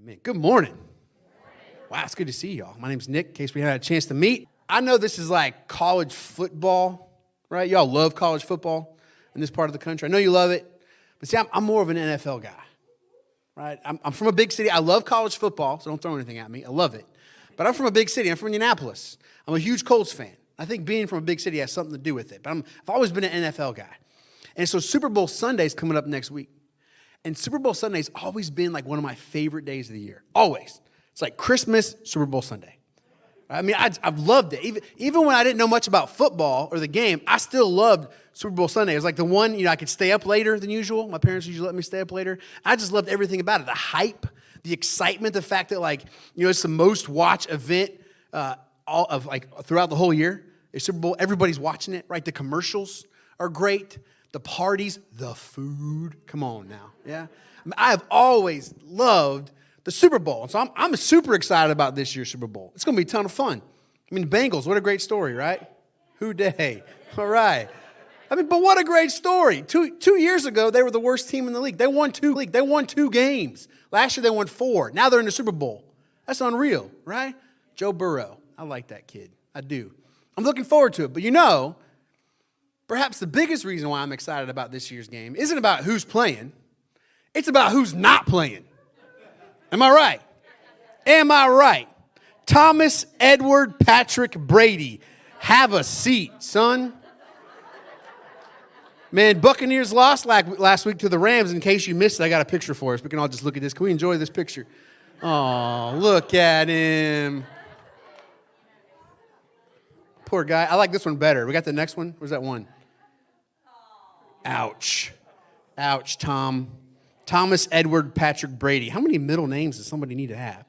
Amen. Good morning. Wow, it's good to see y'all. My name's Nick, in case we haven't had a chance to meet. I know this is like college football, right? Y'all love college football in this part of the country. I know you love it. But see, I'm more of an NFL guy, right? I'm from a big city. I love college football, so don't throw anything at me. I love it. But I'm from a big city. I'm from Indianapolis. I'm a huge Colts fan. I think being from a big city has something to do with it. But I've always been an NFL guy. And so Super Bowl Sunday's coming up next week. And Super Bowl Sunday's always been like one of my favorite days of the year. Always. It's like Christmas, Super Bowl Sunday. I mean, I've loved it. Even when I didn't know much about football or the game, I still loved Super Bowl Sunday. It was like the one, I could stay up later than usual. My parents usually let me stay up later. I just loved everything about it. The hype, the excitement, the fact that it's the most watched event throughout the whole year. It's Super Bowl. Everybody's watching it, right? The commercials are great. The parties, the food. Come on now, yeah? I have always loved the Super Bowl. And so I'm super excited about this year's Super Bowl. It's going to be a ton of fun. I mean, Bengals, what a great story, right? Who dey? All right. But what a great story. Two years ago, they were the worst team in the league. They won two games. Last year, they won 4. Now they're in the Super Bowl. That's unreal, right? Joe Burrow. I like that kid. I do. I'm looking forward to it. But perhaps the biggest reason why I'm excited about this year's game isn't about who's playing. It's about who's not playing. Am I right? Am I right? Thomas Edward Patrick Brady. Have a seat, son. Man, Buccaneers lost last week to the Rams. In case you missed it, I got a picture for us. We can all just look at this. Can we enjoy this picture? Oh, look at him. Poor guy. I like this one better. We got the next one? Where's that one? Ouch. Ouch, Tom. Thomas Edward Patrick Brady. How many middle names does somebody need to have?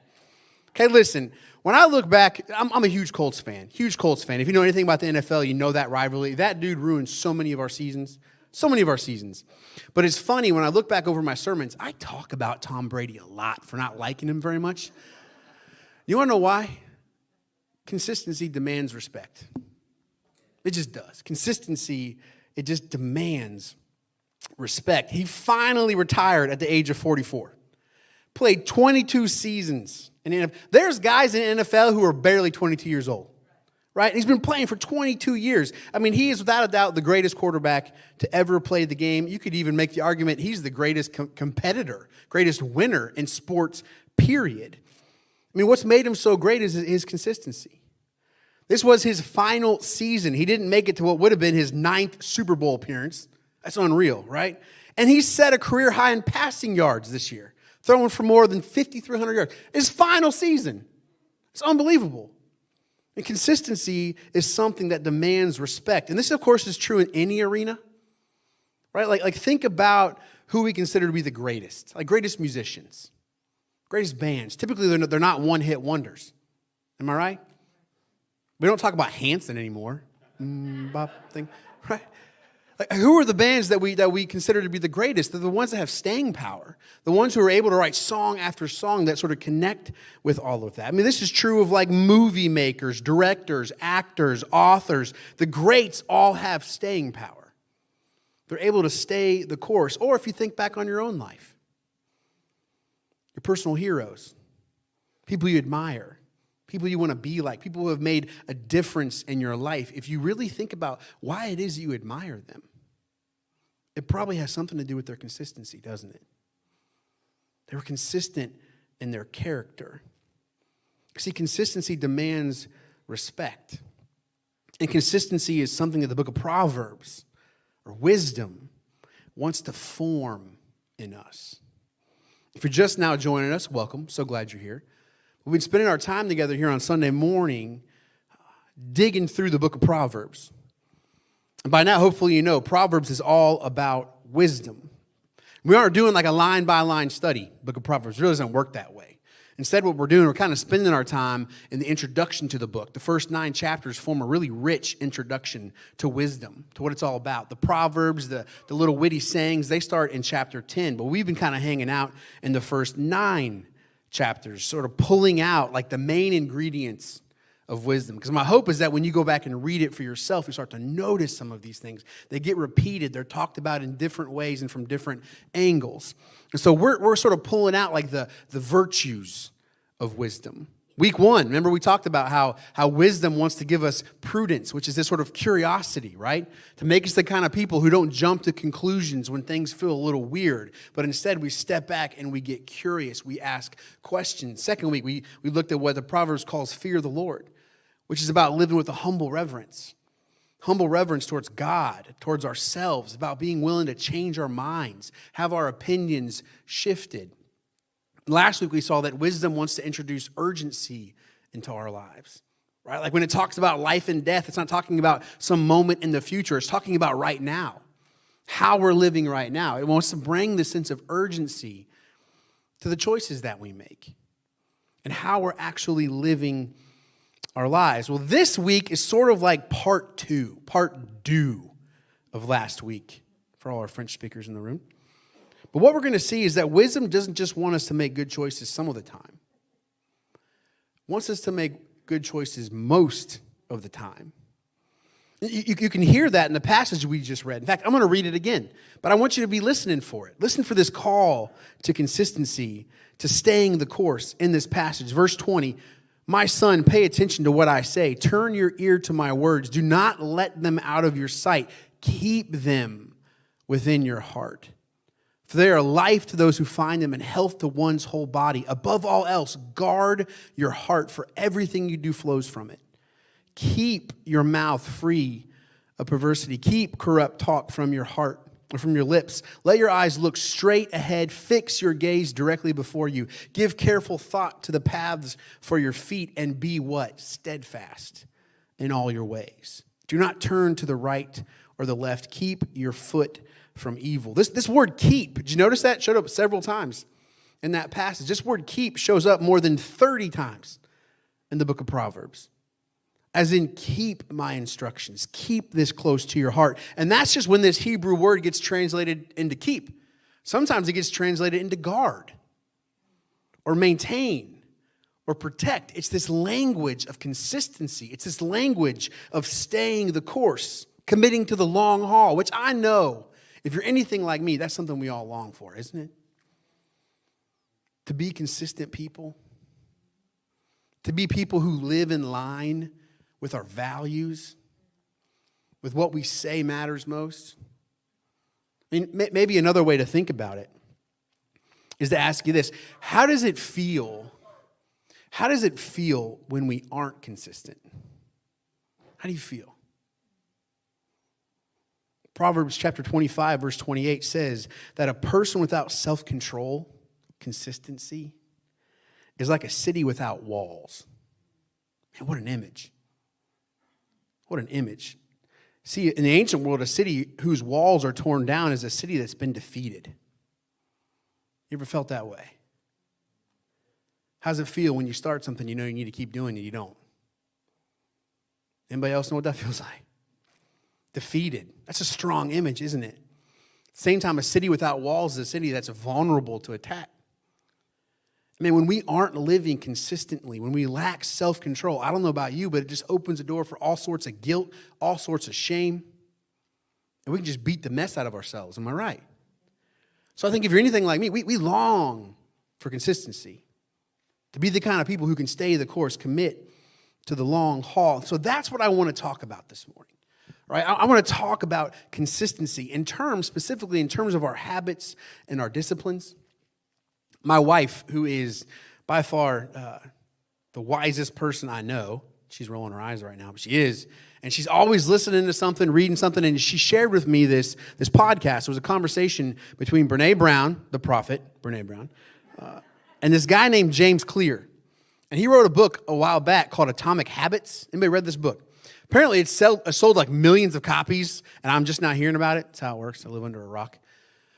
Okay, listen. When I look back, I'm a huge Colts fan. Huge Colts fan. If you know anything about the NFL, you know that rivalry. That dude ruined so many of our seasons. So many of our seasons. But it's funny, when I look back over my sermons, I talk about Tom Brady a lot for not liking him very much. You want to know why? Consistency demands respect. It just does. Consistency, it just demands respect. He finally retired at the age of 44. Played 22 seasons in the NFL. There's guys in the NFL who are barely 22 years old, right? He's been playing for 22 years. I mean, he is without a doubt the greatest quarterback to ever play the game. You could even make the argument he's the greatest competitor, greatest winner in sports, period. I mean, what's made him so great is his consistency. This was his final season. He didn't make it to what would have been his 9th Super Bowl appearance. That's unreal, right? And he set a career high in passing yards this year, throwing for more than 5,300 yards. His final season. It's unbelievable. And consistency is something that demands respect. And this, of course, is true in any arena, right? Like think about who we consider to be the greatest, like greatest musicians, greatest bands. Typically, they're not one-hit wonders. Am I right? We don't talk about Hanson anymore. Right? Like, who are the bands that we consider to be the greatest? They're the ones that have staying power. The ones who are able to write song after song that sort of connect with all of that. I mean, this is true of like movie makers, directors, actors, authors. The greats all have staying power. They're able to stay the course. Or if you think back on your own life, your personal heroes, people you admire, people you want to be like, people who have made a difference in your life. If you really think about why it is you admire them, it probably has something to do with their consistency, doesn't it? They were consistent in their character. See, consistency demands respect. And consistency is something that the book of Proverbs or wisdom wants to form in us. If you're just now joining us, welcome. So glad you're here. We've been spending our time together here on Sunday morning digging through the book of Proverbs. And by now, hopefully you know, Proverbs is all about wisdom. We aren't doing like a line-by-line study, book of Proverbs. It really doesn't work that way. Instead, what we're doing, we're kind of spending our time in the introduction to the book. The first 9 chapters form a really rich introduction to wisdom, to what it's all about. The Proverbs, the little witty sayings, they start in chapter 10. But we've been kind of hanging out in the first 9 chapters, sort of pulling out like the main ingredients of wisdom. Because my hope is that when you go back and read it for yourself, you start to notice some of these things. They get repeated. They're talked about in different ways and from different angles. And so we're sort of pulling out like the virtues of wisdom. Week 1, remember we talked about how wisdom wants to give us prudence, which is this sort of curiosity, right? To make us the kind of people who don't jump to conclusions when things feel a little weird, but instead we step back and we get curious. We ask questions. Second week, we looked at what the Proverbs calls fear of the Lord, which is about living with a humble reverence. Humble reverence towards God, towards ourselves, about being willing to change our minds, have our opinions shifted. Last week, we saw that wisdom wants to introduce urgency into our lives, right? Like when it talks about life and death, it's not talking about some moment in the future. It's talking about right now, how we're living right now. It wants to bring the sense of urgency to the choices that we make and how we're actually living our lives. Well, this week is sort of like part two of last week for all our French speakers in the room. But what we're going to see is that wisdom doesn't just want us to make good choices some of the time. It wants us to make good choices most of the time. You can hear that in the passage we just read. In fact, I'm going to read it again, but I want you to be listening for it. Listen for this call to consistency, to staying the course in this passage. Verse 20, my son, pay attention to what I say. Turn your ear to my words. Do not let them out of your sight. Keep them within your heart. For they are life to those who find them and health to one's whole body. Above all else, guard your heart, for everything you do flows from it. Keep your mouth free of perversity. Keep corrupt talk from your heart or from your lips. Let your eyes look straight ahead. Fix your gaze directly before you. Give careful thought to the paths for your feet and be what? Steadfast in all your ways. Do not turn to the right or the left. Keep your foot from evil. This word keep, did you notice that? It showed up several times in that passage. This word keep shows up more than 30 times in the book of Proverbs. As in, keep my instructions. Keep this close to your heart. And that's just when this Hebrew word gets translated into keep. Sometimes it gets translated into guard or maintain or protect. It's this language of consistency. It's this language of staying the course, committing to the long haul, which I know, if you're anything like me, that's something we all long for, isn't it? To be consistent people. To be people who live in line with our values, with what we say matters most. I mean, maybe another way to think about it is to ask you this. How does it feel? How does it feel when we aren't consistent? How do you feel? Proverbs chapter 25, verse 28 says that a person without self-control, consistency, is like a city without walls. Man, what an image. What an image. See, in the ancient world, a city whose walls are torn down is a city that's been defeated. You ever felt that way? How does it feel when you start something you know you need to keep doing and you don't? Anybody else know what that feels like? Defeated. That's a strong image, isn't it? At the same time, a city without walls is a city that's vulnerable to attack. I mean, when we aren't living consistently, when we lack self-control, I don't know about you, but it just opens the door for all sorts of guilt, all sorts of shame, and we can just beat the mess out of ourselves. Am I right? So I think if you're anything like me, we long for consistency, to be the kind of people who can stay the course, commit to the long haul. So that's what I want to talk about this morning. Right? I want to talk about consistency specifically in terms of our habits and our disciplines. My wife, who is by far the wisest person I know, she's rolling her eyes right now, but she is, and she's always listening to something, reading something, and she shared with me this podcast. It was a conversation between Brene Brown, the prophet, Brene Brown, and this guy named James Clear. And he wrote a book a while back called Atomic Habits. Anybody read this book? Apparently, it's sold like millions of copies, and I'm just not hearing about it. That's how it works. I live under a rock.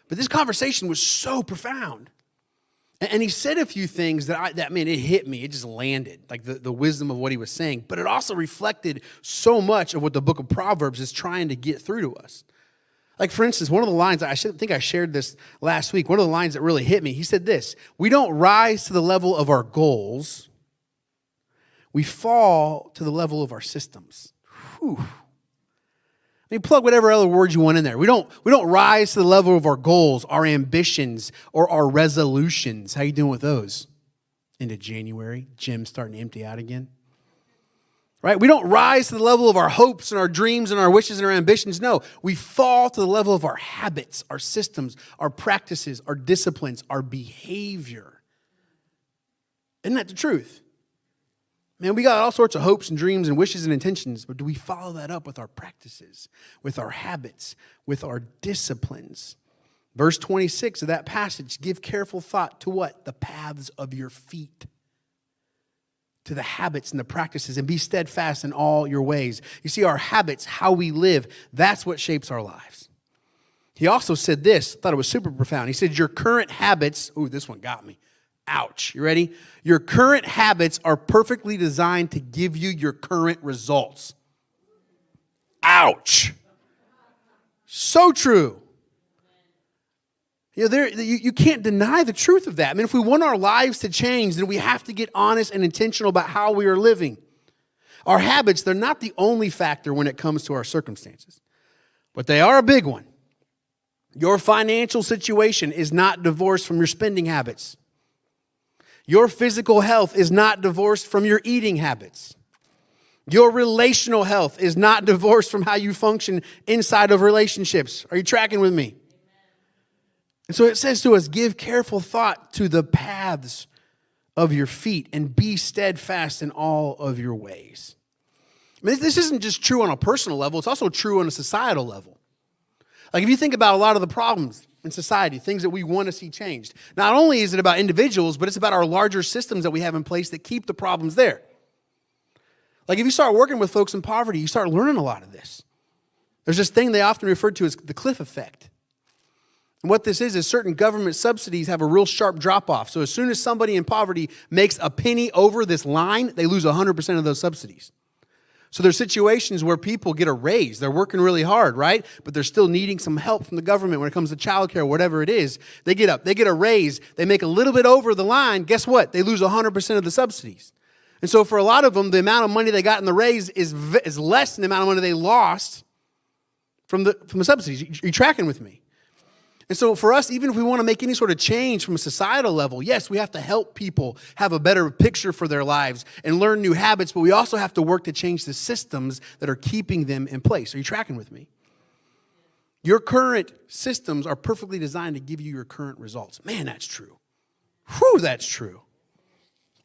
But this conversation was so profound. And he said a few things that it hit me. It just landed, like the wisdom of what he was saying. But it also reflected so much of what the book of Proverbs is trying to get through to us. Like, for instance, one of the lines, I think I shared this last week, one of the lines that really hit me, he said this: we don't rise to the level of our goals. we fall to the level of our systems. Whew. I mean, plug whatever other words you want in there. We don't rise to the level of our goals, our ambitions, or our resolutions. How you doing with those? Into January, gym starting to empty out again. Right? We don't rise to the level of our hopes and our dreams and our wishes and our ambitions. No, we fall to the level of our habits, our systems, our practices, our disciplines, our behavior. Isn't that the truth? Man, we got all sorts of hopes and dreams and wishes and intentions, but do we follow that up with our practices, with our habits, with our disciplines? Verse 26 of that passage, give careful thought to what? The paths of your feet. To the habits and the practices, and be steadfast in all your ways. You see, our habits, how we live, that's what shapes our lives. He also said this, I thought it was super profound. He said, your current habits, ooh, this one got me. Ouch. You ready? Your current habits are perfectly designed to give you your current results. Ouch. So true. You know, you can't deny the truth of that. I mean, if we want our lives to change, then we have to get honest and intentional about how we are living. Our habits, they're not the only factor when it comes to our circumstances, but they are a big one. Your financial situation is not divorced from your spending habits. Your physical health is not divorced from your eating habits. Your relational health is not divorced from how you function inside of relationships. Are you tracking with me? And so it says to us, give careful thought to the paths of your feet and be steadfast in all of your ways. I mean, this isn't just true on a personal level. It's also true on a societal level. Like if you think about a lot of the problems in society, things that we want to see changed, not only is it about individuals, but it's about our larger systems that we have in place that keep the problems there. Like if you start working with folks in poverty, you start learning a lot of this. There's this thing they often refer to as the cliff effect. And what this is certain government subsidies have a real sharp drop-off. So as soon as somebody in poverty makes a penny over this line, they lose 100% of those subsidies. So there's situations where people get a raise. They're working really hard, right? But they're still needing some help from the government when it comes to childcare, whatever it is. They get a raise. They make a little bit over the line. Guess what? They lose 100% of the subsidies. And so for a lot of them, the amount of money they got in the raise is less than the amount of money they lost from the subsidies. Are you tracking with me? And so for us, even if we want to make any sort of change from a societal level, yes, we have to help people have a better picture for their lives and learn new habits, but we also have to work to change the systems that are keeping them in place. Are you tracking with me? Your current systems are perfectly designed to give you your current results. Man, that's true. Whew, that's true.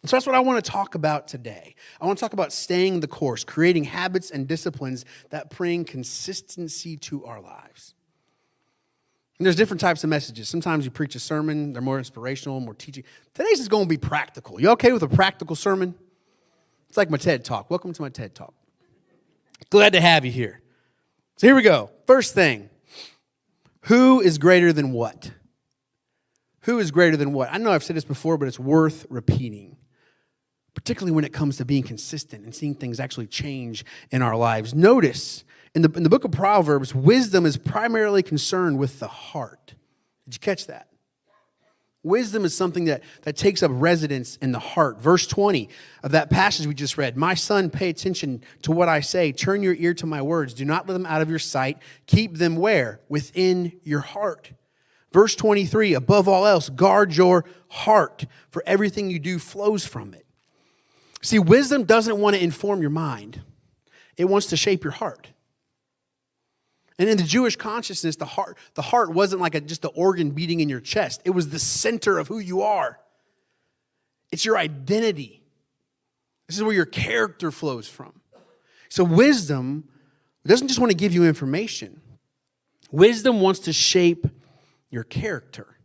And so that's what I want to talk about today. I want to talk about staying the course, creating habits and disciplines that bring consistency to our lives. And there's different types of messages. Sometimes you preach a sermon, they're more inspirational, more teaching. Today's is going to be practical. You okay with a practical sermon? It's like my TED Talk. Welcome to my TED Talk. Glad to have you here. So here we go. First thing, who is greater than what? Who is greater than what? I know I've said this before, but it's worth repeating, particularly when it comes to being consistent and seeing things actually change in our lives. Notice, in the book of Proverbs, wisdom is primarily concerned with the heart. Did you catch that? Wisdom is something that takes up residence in the heart. Verse 20 of that passage we just read, my son, pay attention to what I say. Turn your ear to my words. Do not let them out of your sight. Keep them where? Within your heart. Verse 23, above all else, guard your heart, for everything you do flows from it. See, wisdom doesn't want to inform your mind. It wants to shape your heart. And in the Jewish consciousness, the heart wasn't like just the organ beating in your chest. It was the center of who you are. It's your identity. This is where your character flows from. So wisdom doesn't just want to give you information. Wisdom wants to shape your character.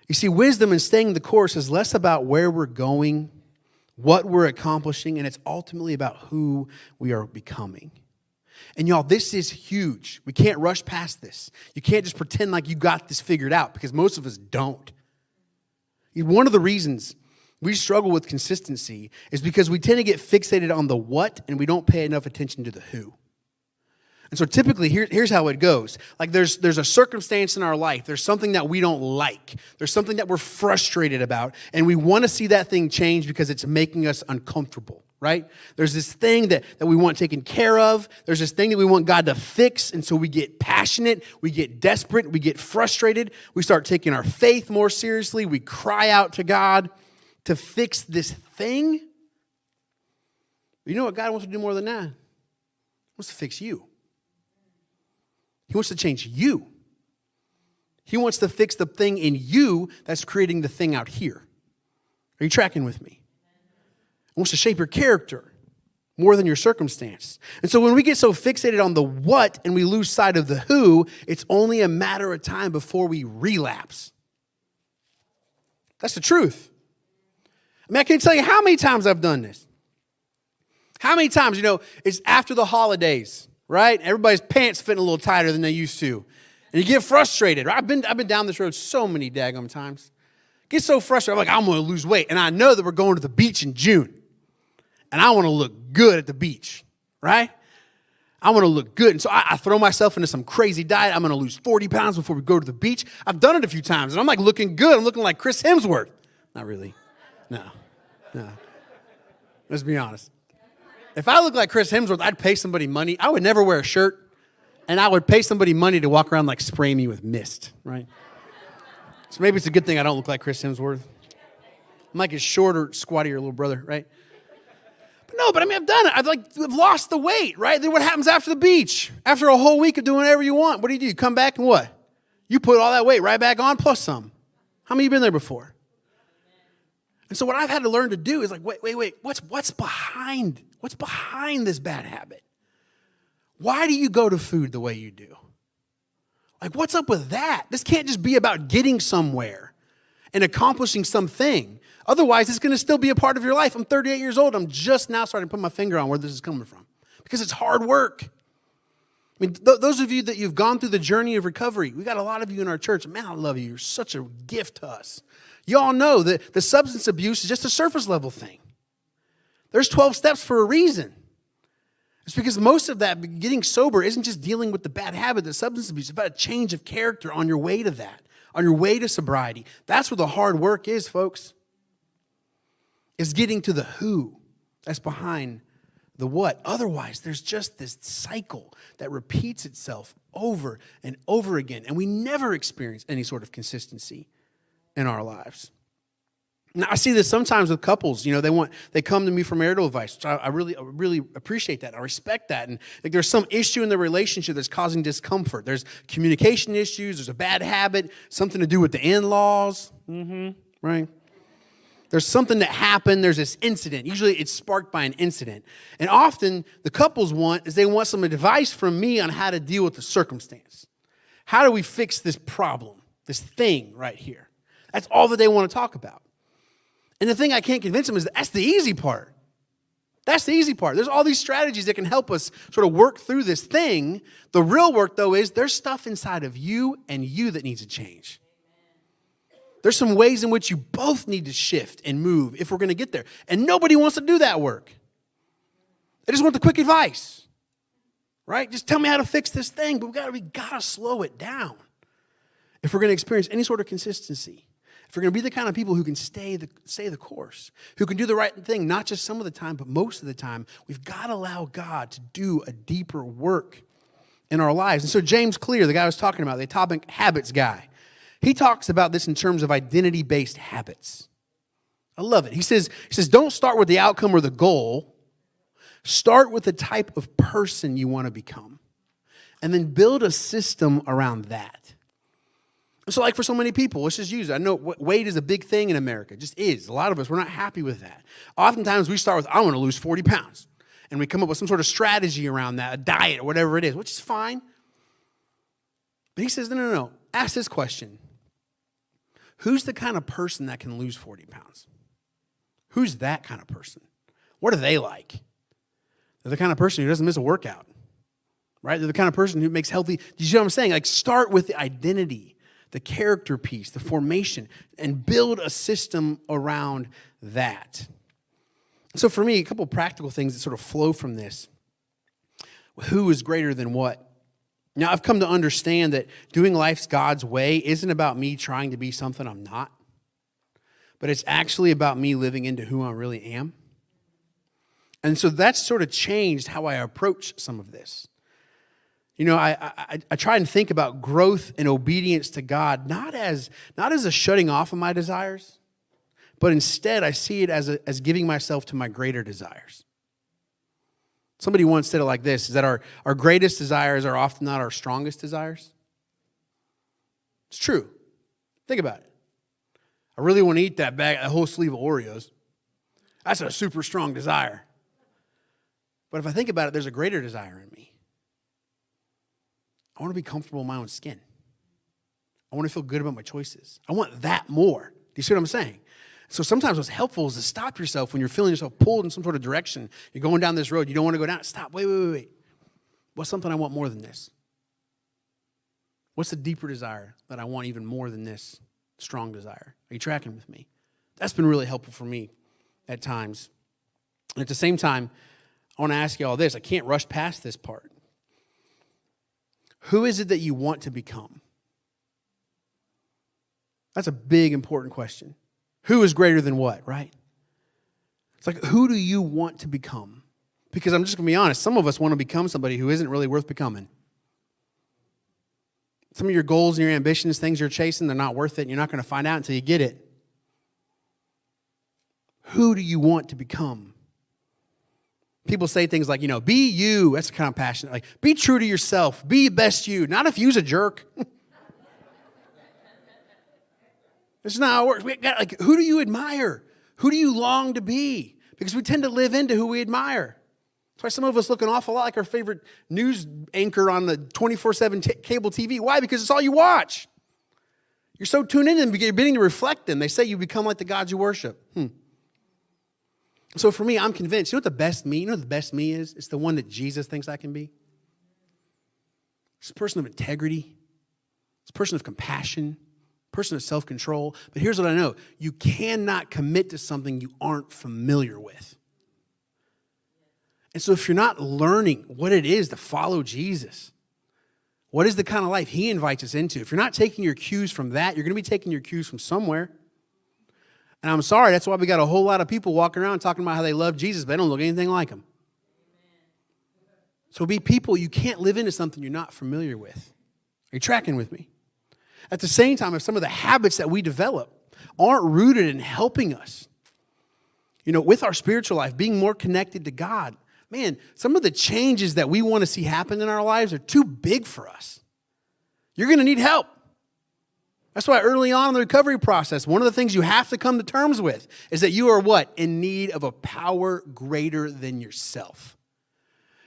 You see, wisdom and staying the course is less about where we're going, what we're accomplishing, and it's ultimately about who we are becoming. And y'all, this is huge. We can't rush past this. You can't just pretend like you got this figured out, because most of us don't. One of the reasons we struggle with consistency is because we tend to get fixated on the what and we don't pay enough attention to the who. And so typically, here's how it goes. Like there's a circumstance in our life. There's something that we don't like. There's something that we're frustrated about. And we want to see that thing change because it's making us uncomfortable, right? There's this thing that we want taken care of. There's this thing that we want God to fix. And so we get passionate. We get desperate. We get frustrated. We start taking our faith more seriously. We cry out to God to fix this thing. You know what God wants to do more than that? He wants to fix you. He wants to change you. He wants to fix the thing in you that's creating the thing out here. Are you tracking with me? He wants to shape your character more than your circumstance. And so when we get so fixated on the what and we lose sight of the who, it's only a matter of time before we relapse. That's the truth. I mean, I can't tell you how many times I've done this. How many times, it's after the holidays, right? Everybody's pants fitting a little tighter than they used to. And you get frustrated. Right? I've been down this road so many daggum times. Get so frustrated. I'm like, I'm going to lose weight. And I know that we're going to the beach in June. And I want to look good at the beach, right? I want to look good. And so I throw myself into some crazy diet. I'm going to lose 40 pounds before we go to the beach. I've done it a few times. And I'm like looking good. I'm looking like Chris Hemsworth. Not really. No. Let's be honest. If I look like Chris Hemsworth, I'd pay somebody money. I would never wear a shirt. And I would pay somebody money to walk around like spray me with mist, right? So maybe it's a good thing I don't look like Chris Hemsworth. I'm like his shorter, squattier little brother, right? But I mean, I've done it. I've lost the weight, right? Then what happens after the beach? After a whole week of doing whatever you want, what do? You come back and what? You put all that weight right back on plus some. How many of you been there before? And so what I've had to learn to do is like, wait, what's behind this bad habit? Why do you go to food the way you do? Like, what's up with that? This can't just be about getting somewhere and accomplishing something. Otherwise, it's going to still be a part of your life. I'm 38 years old. I'm just now starting to put my finger on where this is coming from because it's hard work. I mean, those of you that you've gone through the journey of recovery, we got a lot of you in our church. Man, I love you. You're such a gift to us. You all know that the substance abuse is just a surface level thing. There's 12 steps for a reason. It's because most of that getting sober isn't just dealing with the bad habit, the substance abuse. It's about a change of character on your way to that, on your way to sobriety. That's where the hard work is, folks. It's getting to the who that's behind the what. Otherwise, there's just this cycle that repeats itself over and over again, and we never experience any sort of consistency in our lives. Now, I see this sometimes with couples. They come to me for marital advice, which I really appreciate that. I respect that. And like, there's some issue in the relationship that's causing discomfort. There's communication issues. There's a bad habit, something to do with the in-laws, right? There's something that happened. There's this incident. Usually it's sparked by an incident. And often the couples want some advice from me on how to deal with the circumstance. How do we fix this problem, this thing right here? That's all that they want to talk about. And the thing I can't convince them is that's the easy part. That's the easy part. There's all these strategies that can help us sort of work through this thing. The real work, though, is there's stuff inside of you and you that needs to change. There's some ways in which you both need to shift and move if we're going to get there. And nobody wants to do that work. They just want the quick advice, right? Just tell me how to fix this thing. But we gotta slow it down if we're going to experience any sort of consistency. If we're going to be the kind of people who can stay the course, who can do the right thing, not just some of the time, but most of the time, we've got to allow God to do a deeper work in our lives. And so James Clear, the guy I was talking about, the Atomic Habits guy, he talks about this in terms of identity-based habits. I love it. He says, don't start with the outcome or the goal. Start with the type of person you want to become. And then build a system around that. So like for so many people, let's just use it. I know weight is a big thing in America. It just is. A lot of us, we're not happy with that. Oftentimes we start with, I want to lose 40 pounds. And we come up with some sort of strategy around that, a diet or whatever it is, which is fine. But he says, no. Ask this question. Who's the kind of person that can lose 40 pounds? Who's that kind of person? What are they like? They're the kind of person who doesn't miss a workout, right? They're the kind of person who makes healthy. Do you see what I'm saying? Like start with the identity, the character piece, the formation, and build a system around that. So for me, a couple of practical things that sort of flow from this. Who is greater than what? Now, I've come to understand that doing life God's way isn't about me trying to be something I'm not, but it's actually about me living into who I really am. And so that's sort of changed how I approach some of this. You know, I try and think about growth and obedience to God, not as a shutting off of my desires, but instead I see it as giving myself to my greater desires. Somebody once said it like this, is that our greatest desires are often not our strongest desires. It's true. Think about it. I really want to eat that whole sleeve of Oreos. That's a super strong desire. But if I think about it, there's a greater desire in me. I want to be comfortable in my own skin. I want to feel good about my choices. I want that more. Do you see what I'm saying? So sometimes what's helpful is to stop yourself when you're feeling yourself pulled in some sort of direction. You're going down this road. You don't want to go down. Stop. Wait. What's something I want more than this? What's the deeper desire that I want even more than this strong desire? Are you tracking with me? That's been really helpful for me at times. And at the same time, I want to ask you all this. I can't rush past this part. Who is it that you want to become? That's a big, important question. Who is greater than what, right? It's like, who do you want to become? Because I'm just going to be honest, some of us want to become somebody who isn't really worth becoming. Some of your goals and your ambitions, things you're chasing, they're not worth it, and you're not going to find out until you get it. Who do you want to become? People say things like, be you. That's kind of passionate. Like, be true to yourself. Be best you. Not if you's a jerk. This is not how it works. Who do you admire? Who do you long to be? Because we tend to live into who we admire. That's why some of us look an awful lot like our favorite news anchor on the 24/7 cable TV. Why? Because it's all you watch. You're so tuned in and you're beginning to reflect them. They say you become like the gods you worship. So for me, I'm convinced, you know what the best me is? It's the one that Jesus thinks I can be. It's a person of integrity. It's a person of compassion. A person of self-control. But here's what I know. You cannot commit to something you aren't familiar with. And so if you're not learning what it is to follow Jesus, what is the kind of life he invites us into? If you're not taking your cues from that, you're going to be taking your cues from somewhere. And I'm sorry, that's why we got a whole lot of people walking around talking about how they love Jesus, but they don't look anything like him. So be people, you can't live into something you're not familiar with. Are you tracking with me? At the same time, if some of the habits that we develop aren't rooted in helping us, with our spiritual life, being more connected to God, man, some of the changes that we want to see happen in our lives are too big for us. You're going to need help. That's why early on in the recovery process, one of the things you have to come to terms with is that you are what? In need of a power greater than yourself.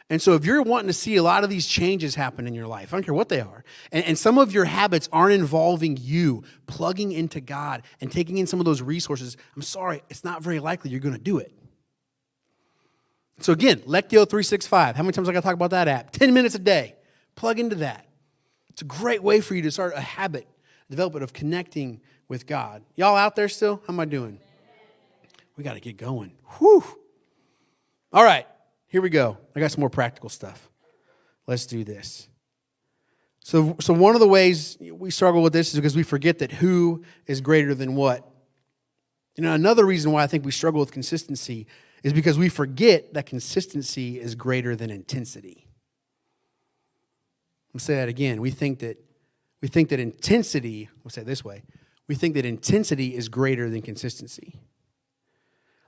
And so if you're wanting to see a lot of these changes happen in your life, I don't care what they are, and some of your habits aren't involving you plugging into God and taking in some of those resources, I'm sorry, it's not very likely you're going to do it. So again, Lectio 365. How many times I got to talk about that app? 10 minutes a day. Plug into that. It's a great way for you to start a habit, development of connecting with God. Y'all out there still? How am I doing? We got to get going. Whew. All right, here we go. I got some more practical stuff. Let's do this. So one of the ways we struggle with this is because we forget that who is greater than what. Another reason why I think we struggle with consistency is because we forget that consistency is greater than intensity. I'll say that again. We think that intensity, we'll say it this way, we think that intensity is greater than consistency.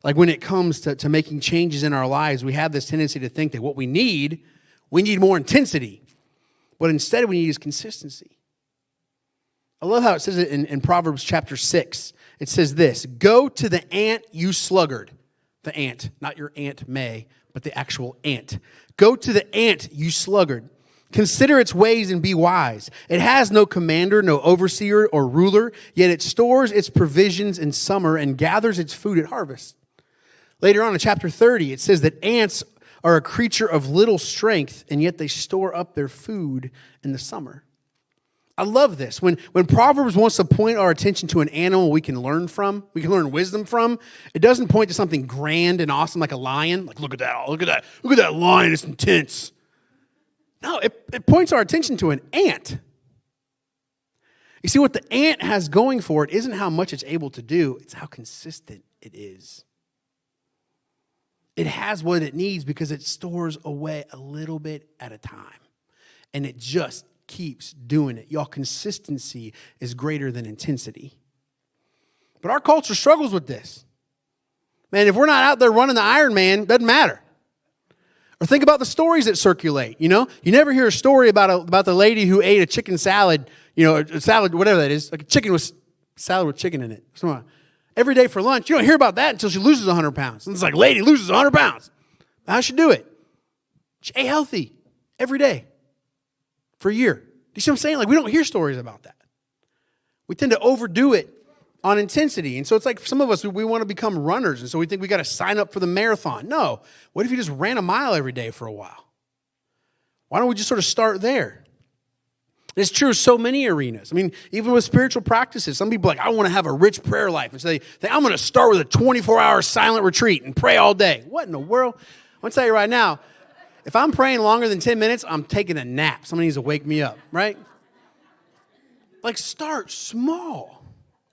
Like when it comes to making changes in our lives, we have this tendency to think that what we need more intensity. What instead we need is consistency. I love how it says it in Proverbs chapter 6. It says this, go to the ant, you sluggard. The ant, not your Aunt May, but the actual ant. Go to the ant, you sluggard. Consider its ways and be wise. It has no commander, no overseer or ruler, yet it stores its provisions in summer and gathers its food at harvest. Later on in chapter 30, it says that ants are a creature of little strength, and yet they store up their food in the summer. I love this. When Proverbs wants to point our attention to an animal we can learn from, we can learn wisdom from, it doesn't point to something grand and awesome like a lion. Like, look at that lion, it's intense. No, it points our attention to an ant. You see, what the ant has going for it isn't how much it's able to do, it's how consistent it is. It has what it needs because it stores away a little bit at a time. And it just keeps doing it. Y'all, consistency is greater than intensity. But our culture struggles with this. Man, if we're not out there running the Ironman, doesn't matter. Or think about the stories that circulate, you know? You never hear a story about the lady who ate a chicken salad, you know, a salad, whatever that is, like a chicken with salad with chicken in it. Every day for lunch. You don't hear about that until she loses 100 pounds. And it's like, lady loses 100 pounds. How'd she do it? She ate healthy every day for a year. Do you see what I'm saying? Like, we don't hear stories about that. We tend to overdo it on intensity. And so it's like some of us, we want to become runners. And so we think we got to sign up for the marathon. No. What if you just ran a mile every day for a while? Why don't we just sort of start there? It's true in so many arenas. I mean, even with spiritual practices, some people are like, I want to have a rich prayer life. And so they think, I'm going to start with a 24-hour silent retreat and pray all day. What in the world? I'm going to tell you right now, if I'm praying longer than 10 minutes, I'm taking a nap. Somebody needs to wake me up, right? Like, start small.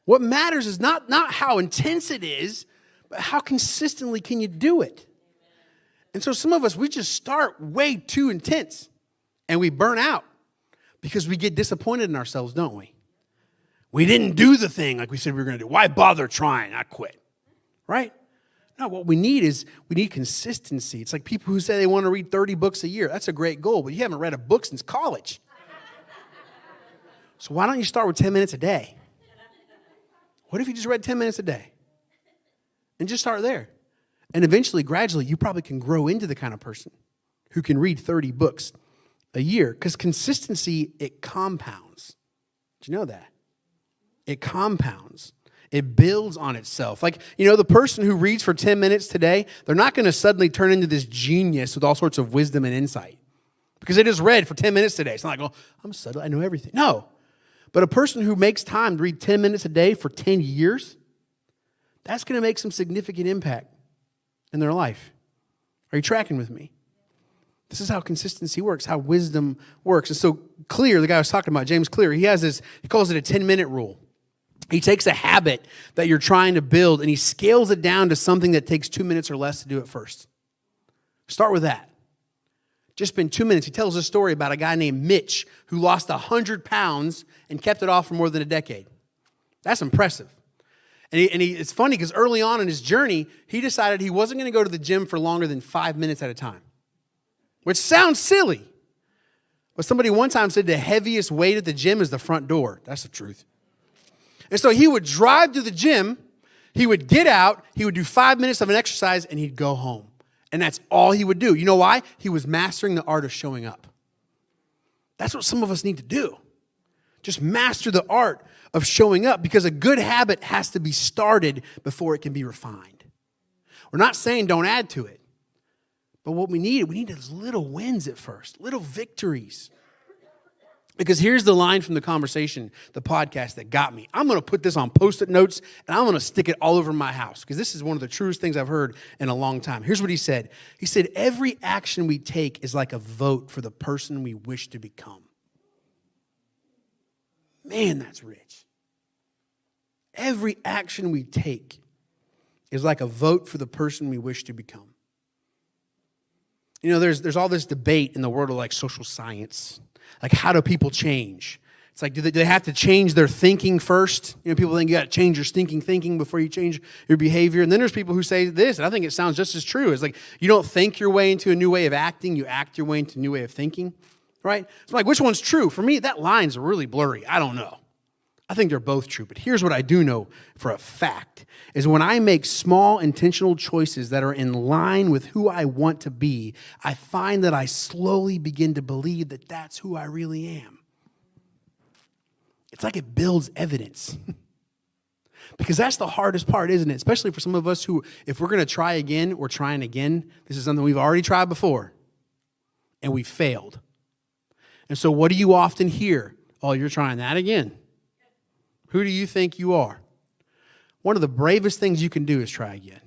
What matters is not how intense it is, but how consistently can you do it? And so some of us, we just start way too intense and we burn out. Because we get disappointed in ourselves, don't we? We didn't do the thing like we said we were going to do. Why bother trying? I quit. Right? No, what we need consistency. It's like people who say they want to read 30 books a year. That's a great goal, but you haven't read a book since college. So why don't you start with 10 minutes a day? What if you just read 10 minutes a day? And just start there. And eventually, gradually, you probably can grow into the kind of person who can read 30 books a year, because consistency, it compounds. Did you know that? It compounds. It builds on itself. Like, you know, the person who reads for 10 minutes today, they're not going to suddenly turn into this genius with all sorts of wisdom and insight because they just read for 10 minutes today. It's not like, oh, I know everything. No. But a person who makes time to read 10 minutes a day for 10 years, that's going to make some significant impact in their life. Are you tracking with me? This is how consistency works, how wisdom works. And so Clear, the guy I was talking about, James Clear, he calls it a 10-minute rule. He takes a habit that you're trying to build and he scales it down to something that takes 2 minutes or less to do it first. Start with that. Just spend 2 minutes. He tells a story about a guy named Mitch who lost 100 pounds and kept it off for more than a decade. That's impressive. And it's funny because early on in his journey, he decided he wasn't going to go to the gym for longer than 5 minutes at a time. Which sounds silly. But somebody one time said the heaviest weight at the gym is the front door. That's the truth. And so he would drive to the gym, he would get out, he would do 5 minutes of an exercise, and he'd go home. And that's all he would do. You know why? He was mastering the art of showing up. That's what some of us need to do. Just master the art of showing up, because a good habit has to be started before it can be refined. We're not saying don't add to it. But what we need those little wins at first, little victories. Because here's the line from the conversation, the podcast that got me. I'm going to put this on Post-it notes, and I'm going to stick it all over my house, because this is one of the truest things I've heard in a long time. Here's what he said. He said, every action we take is like a vote for the person we wish to become. Man, that's rich. Every action we take is like a vote for the person we wish to become. You know, there's all this debate in the world of like social science. Like, how do people change? It's like, do they have to change their thinking first? You know, people think you got to change your stinking thinking before you change your behavior. And then there's people who say this, and I think it sounds just as true. It's like, you don't think your way into a new way of acting. You act your way into a new way of thinking, right? So like, which one's true? For me, that line's really blurry. I don't know. I think they're both true. But here's what I do know for a fact, is when I make small intentional choices that are in line with who I want to be, I find that I slowly begin to believe that that's who I really am. It's like it builds evidence. Because that's the hardest part, isn't it? Especially for some of us who, if we're going to try again, we're trying again. This is something we've already tried before, and we failed. And so what do you often hear? Oh, you're trying that again. Who do you think you are? One of the bravest things you can do is try again.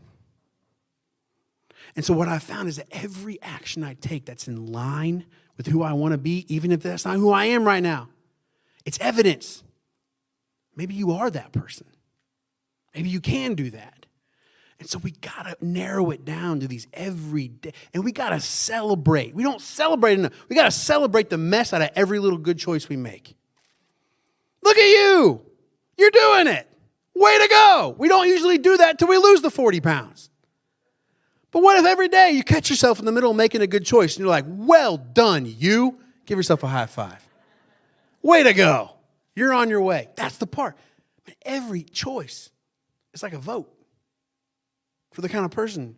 And so what I found is that every action I take that's in line with who I want to be, even if that's not who I am right now, it's evidence. Maybe you are that person. Maybe you can do that. And so we got to narrow it down to these every day. And we got to celebrate. We don't celebrate enough. We got to celebrate the mess out of every little good choice we make. Look at you. You're doing it. Way to go. We don't usually do that till we lose the 40 pounds. But what if every day you catch yourself in the middle of making a good choice and you're like, well done, you. Give yourself a high five. Way to go. You're on your way. That's the part. Every choice is like a vote for the kind of person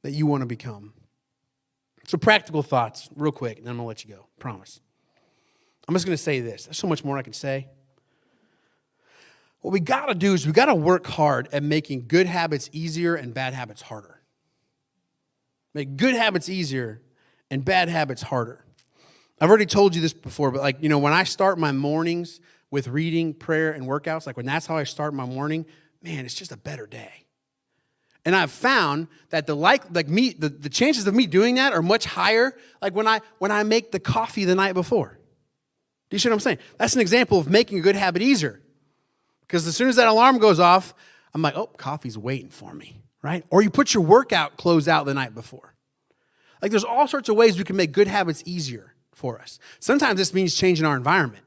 that you want to become. So practical thoughts, real quick, and then I'm going to let you go. Promise. I'm just going to say this. There's so much more I can say. What we got to do is we got to work hard at making good habits easier and bad habits harder. Make good habits easier and bad habits harder. I've already told you this before, but when I start my mornings with reading, prayer, and workouts, when that's how I start my morning, man, it's just a better day. And I've found that the chances of me doing that are much higher when I make the coffee the night before. Do you see what I'm saying? That's an example of making a good habit easier. Because as soon as that alarm goes off, I'm like, oh, coffee's waiting for me, right? Or you put your workout clothes out the night before. There's all sorts of ways we can make good habits easier for us. Sometimes this means changing our environment.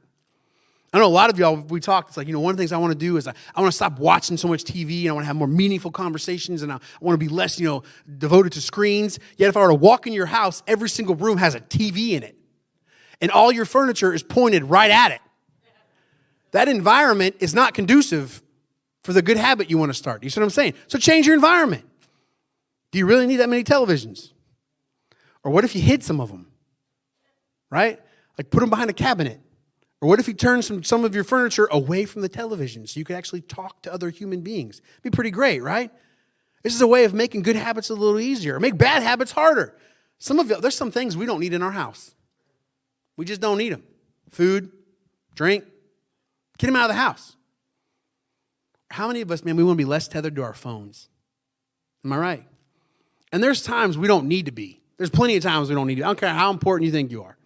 I know a lot of y'all, we talked, it's one of the things I want to do is I want to stop watching so much TV, and I want to have more meaningful conversations, and I want to be less, devoted to screens. Yet if I were to walk in your house, every single room has a TV in it. And all your furniture is pointed right at it. That environment is not conducive for the good habit you want to start. You see what I'm saying? So change your environment. Do you really need that many televisions? Or what if you hid some of them? Right? Put them behind a cabinet. Or what if you turn some of your furniture away from the television so you could actually talk to other human beings? It'd be pretty great, right? This is a way of making good habits a little easier. Make bad habits harder. There's some things we don't need in our house. We just don't need them. Food, drink. Get them out of the house. How many of us, we want to be less tethered to our phones? Am I right? And there's times we don't need to be. There's plenty of times we don't need to. I don't care how important you think you are.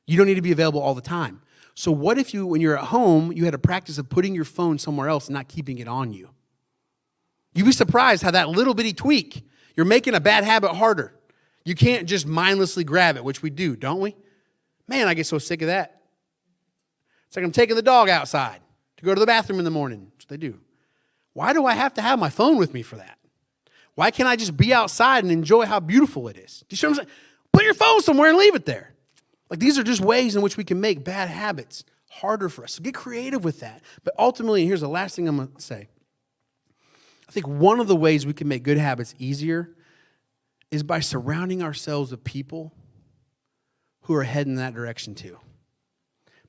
You don't need to be available all the time. So what if when you're at home, you had a practice of putting your phone somewhere else and not keeping it on you? You'd be surprised how that little bitty tweak, you're making a bad habit harder. You can't just mindlessly grab it, which we do, don't we? Man, I get so sick of that. It's like I'm taking the dog outside to go to the bathroom in the morning. That's what they do. Why do I have to have my phone with me for that? Why can't I just be outside and enjoy how beautiful it is? Do you see what I'm saying? Put your phone somewhere and leave it there. These are just ways in which we can make bad habits harder for us. So get creative with that. But ultimately, and here's the last thing I'm going to say. I think one of the ways we can make good habits easier is by surrounding ourselves with people who are heading in that direction too.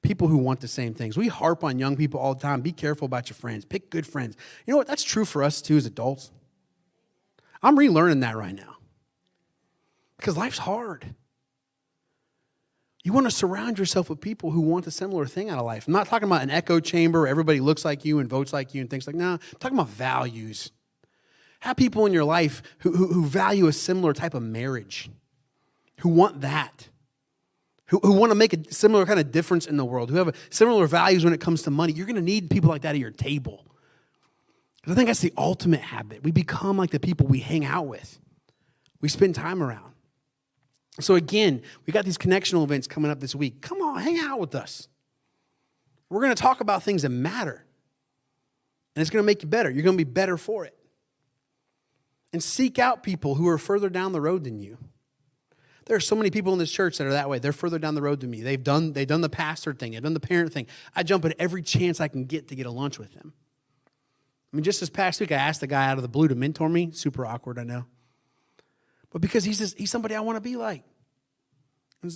People who want the same things. We harp on young people all the time. Be careful about your friends. Pick good friends. You know what? That's true for us too as adults. I'm relearning that right now. Because life's hard. You want to surround yourself with people who want a similar thing out of life. I'm not talking about an echo chamber where everybody looks like you and votes like you and things like that. No, I'm talking about values. Have people in your life who value a similar type of marriage, who want that, who want to make a similar kind of difference in the world, who have similar values when it comes to money. You're going to need people like that at your table. I think that's the ultimate habit. We become like the people we hang out with. We spend time around. So again, we got these connectional events coming up this week. Come on, hang out with us. We're going to talk about things that matter. And it's going to make you better. You're going to be better for it. And seek out people who are further down the road than you. There are so many people in this church that are that way. They're further down the road than me. They've done the pastor thing. They've done the parent thing. I jump at every chance I can get to get a lunch with them. Just this past week, I asked the guy out of the blue to mentor me. Super awkward, I know. But because he's somebody I want to be like.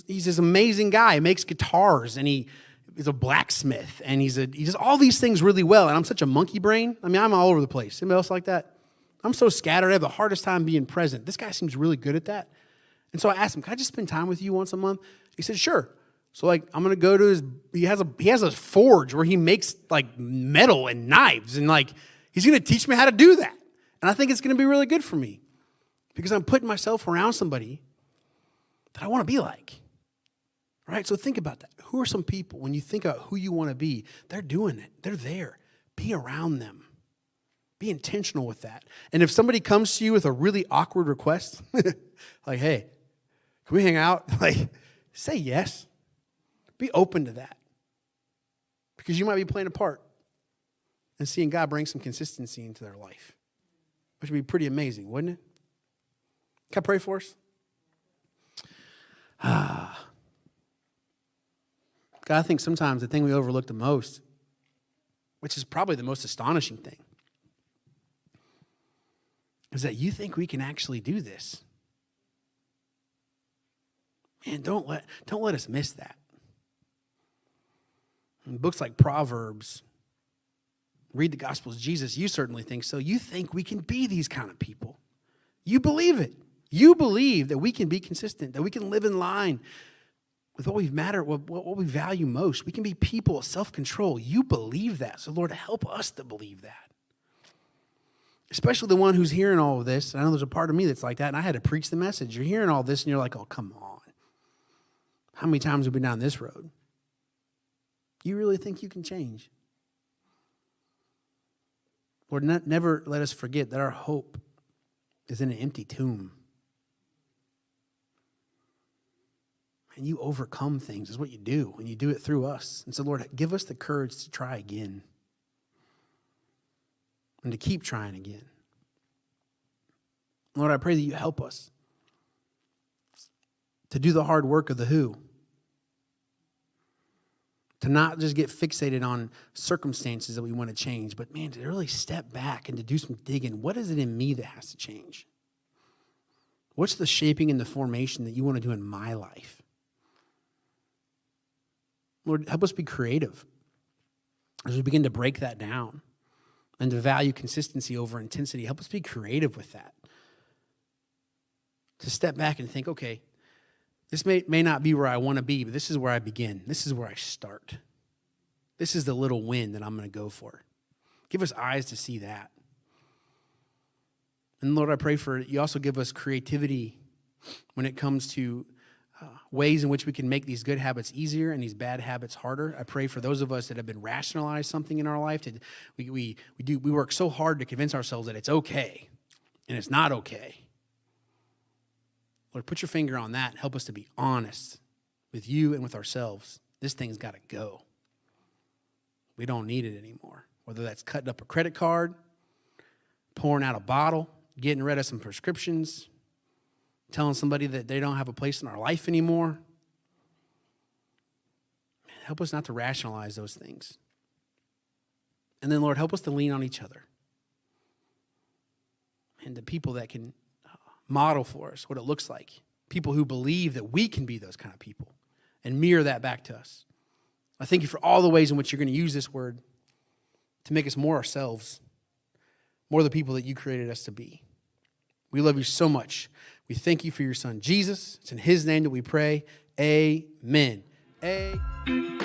He's this amazing guy. He makes guitars, and he's a blacksmith, and he does all these things really well. And I'm such a monkey brain. I'm all over the place. Anybody else like that? I'm so scattered. I have the hardest time being present. This guy seems really good at that. And so I asked him, can I just spend time with you once a month? He said, sure. So I'm going to go to he has a forge where he makes metal and knives, and he's going to teach me how to do that. And I think it's going to be really good for me. because I'm putting myself around somebody that I want to be like. Right? So think about that. Who are some people, when you think about who you want to be, they're doing it. They're there. Be around them. Be intentional with that. And if somebody comes to you with a really awkward request, like, hey, can we hang out? Like, say yes. Be open to that. Because you might be playing a part and seeing God bring some consistency into their life, which would be pretty amazing, wouldn't it? Can I pray for us? God, I think sometimes the thing we overlook the most, which is probably the most astonishing thing, is that you think we can actually do this. Man, don't let us miss that. In books like Proverbs, read the Gospels of Jesus, you certainly think so. You think we can be these kind of people. You believe it. You believe that we can be consistent, that we can live in line with what we matter, what we value most. We can be people of self-control. You believe that. So, Lord, help us to believe that. Especially the one who's hearing all of this. I know there's a part of me that's like that, and I had to preach the message. You're hearing all this, and you're like, oh, come on. How many times have we been down this road? You really think you can change? Lord, never let us forget that our hope is in an empty tomb. And you overcome things is what you do, and you do it through us. And so, Lord, give us the courage to try again and to keep trying again. Lord, I pray that you help us to do the hard work of the who, to not just get fixated on circumstances that we want to change, but, man, to really step back and to do some digging. What is it in me that has to change? What's the shaping and the formation that you want to do in my life? Lord, help us be creative as we begin to break that down and to value consistency over intensity. Help us be creative with that. To step back and think, okay, this may not be where I want to be, but this is where I begin. This is where I start. This is the little win that I'm going to go for. Give us eyes to see that. And Lord, I pray for you also give us creativity when it comes to ways in which we can make these good habits easier and these bad habits harder. I pray for those of us that have been rationalized something in our life. We work so hard to convince ourselves that it's okay, and it's not okay. Lord, put your finger on that and help us to be honest with you and with ourselves. This thing's got to go. We don't need it anymore. Whether that's cutting up a credit card, pouring out a bottle, getting rid of some prescriptions, telling somebody that they don't have a place in our life anymore. Man, help us not to rationalize those things. And then, Lord, help us to lean on each other and the people that can model for us what it looks like. People who believe that we can be those kind of people and mirror that back to us. I thank you for all the ways in which you're going to use this word to make us more ourselves, more the people that you created us to be. We love you so much. We thank you for your son, Jesus. It's in his name that we pray. Amen. Amen.